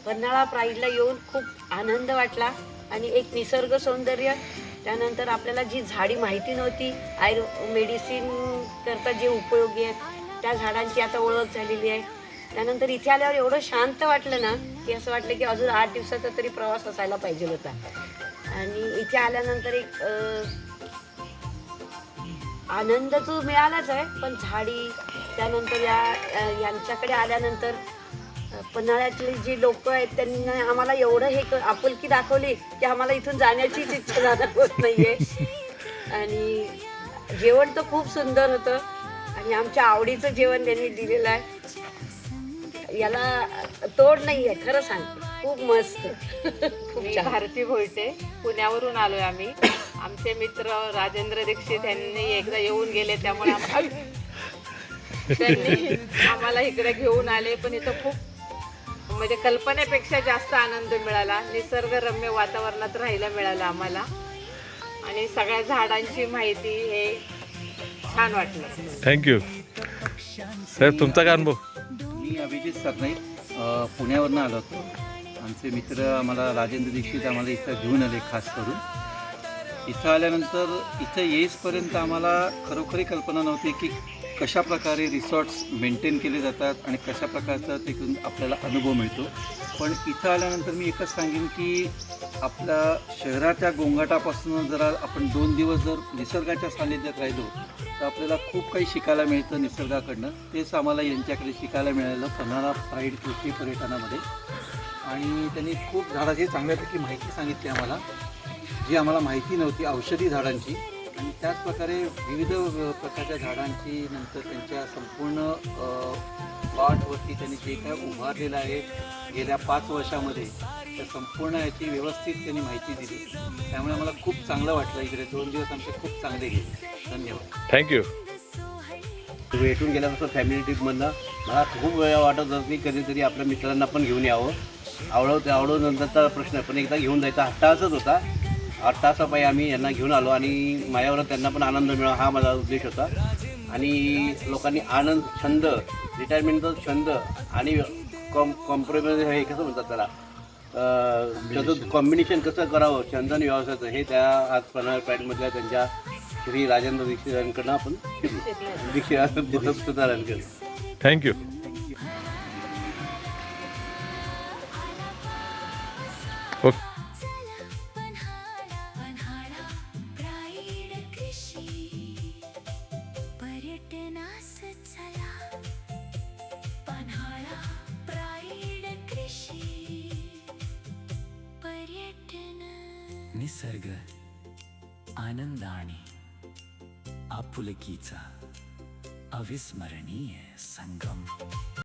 पन्हाळा प्राईडला येऊन खूप आनंद वाटला आणि एक निसर्ग सौंदर्य, त्यानंतर आपल्याला जी झाडी माहिती नव्हती मेडिसिन करता जे उपयोगी आहेत त्या झाडांची आता ओळख झालेली आहे. त्यानंतर इथे आल्यावर एवढं शांत वाटलं ना की असं वाटलं की अजून 8 दिवसाचा तरी प्रवास असायला पाहिजे होता. आणि इथे आल्यानंतर एक आनंद तो मिळालाच आहे, पण झाडी त्यानंतर यांच्याकडे आल्यानंतर पन्हाळ्यातले जे लोक आहेत त्यांनी आम्हाला एवढं आपुलकी दाखवली की आम्हाला इथून जाण्याचीच इच्छा झाली होत नाहीये. आणि जेवण तर खूप सुंदर होतं आणि आमच्या आवडीचं जेवण त्यांनी दिलेलं आहे, याला तोड नाही आहे. खरं सांगते खूप मस्त. खूप मी छान. भारती भोयटे, पुण्यावरून आलोय आम्ही. आमचे मित्र राजेंद्र दीक्षित यांनी एकदा येऊन गेले, त्यामुळे त्यांनी आम्हाला इकडे घेऊन आले. पण इथं खूप म्हणजे कल्पनेपेक्षा जास्त आनंद मिळाला. निसर्गरम्य वातावरणात राहायला मिळालं आम्हाला आणि सगळ्या झाडांची माहिती हे छान वाटलं. थँक्यू साहेब. तुमचा काय अनुभव? मी अभिजित सरनाईक पुण्यावरनं आलो होतो. आमचे मित्र आम्हाला राजेंद्र दीक्षित आम्हाला इथं घेऊन आले खास करून. इथं आल्यानंतर इथं येईसपर्यंत आम्हाला खरोखरी कल्पना नव्हती की कशा प्रकारे रिसॉर्ट्स मेंटेन केले जातात आणि कशा प्रकारचा तिथून आपल्याला अनुभव मिळतो. पण इथं आल्यानंतर मी एकच सांगेन की आपल्या शहराच्या गोंगाटापासून जरा आपण 2 दिवस जर निसर्गाच्या सानिध्यात राहिलो तर आपल्याला खूप काही शिकायला मिळतं निसर्गाकडनं. तेच आम्हाला यांच्याकडे शिकायला मिळालं पन्हाळा प्राईड कृषी पर्यटनामध्ये. आणि त्यांनी खूप झाडाची चांगल्यापैकी माहिती सांगितली आम्हाला, जी आम्हाला माहिती नव्हती औषधी झाडांची. आणि त्याचप्रकारे विविध प्रकारच्या झाडांची नंतर त्यांच्या संपूर्ण प्लॉटवरती त्यांनी जे काय उभारलेलं आहे गेल्या 5 वर्षामध्ये त्या संपूर्ण याची व्यवस्थित त्यांनी माहिती दिली. त्यामुळे मला खूप चांगलं वाटलं. इकडे 2 दिवस आमचे खूप चांगले गेले. धन्यवाद. थँक्यू. भेटून गेल्यापासून फॅमिली ट्रिपमधनं मला खूप वेळा वाटत होतं की कधीतरी आपल्या मित्रांना पण घेऊन यावं. आवडवनंतरचा प्रश्न, पण एकदा घेऊन जायचा हट्टासच होता. 8 तासापायी आम्ही यांना घेऊन आलो आणि माझ्यावर त्यांना पण आनंद मिळावा हा माझा उद्देश होता. आणि लोकांनी आनंद, छंद, रिटायरमेंटचा छंद आणि कॉम्प्रोमाइज हे कसं म्हणतात त्याला, त्याचं कॉम्बिनेशन कसं करावं छंद आणि व्यवसायाचं, हे त्या आज पन्हाळा प्राईडमधल्या त्यांच्या श्री राजेंद्र दीक्षित यांकडनं आपण दीक्षित सुधारांकडे. थँक्यू. ओके. निसर्ग, आनंद आणि आपुलकीचा अविस्मरणीय संगम.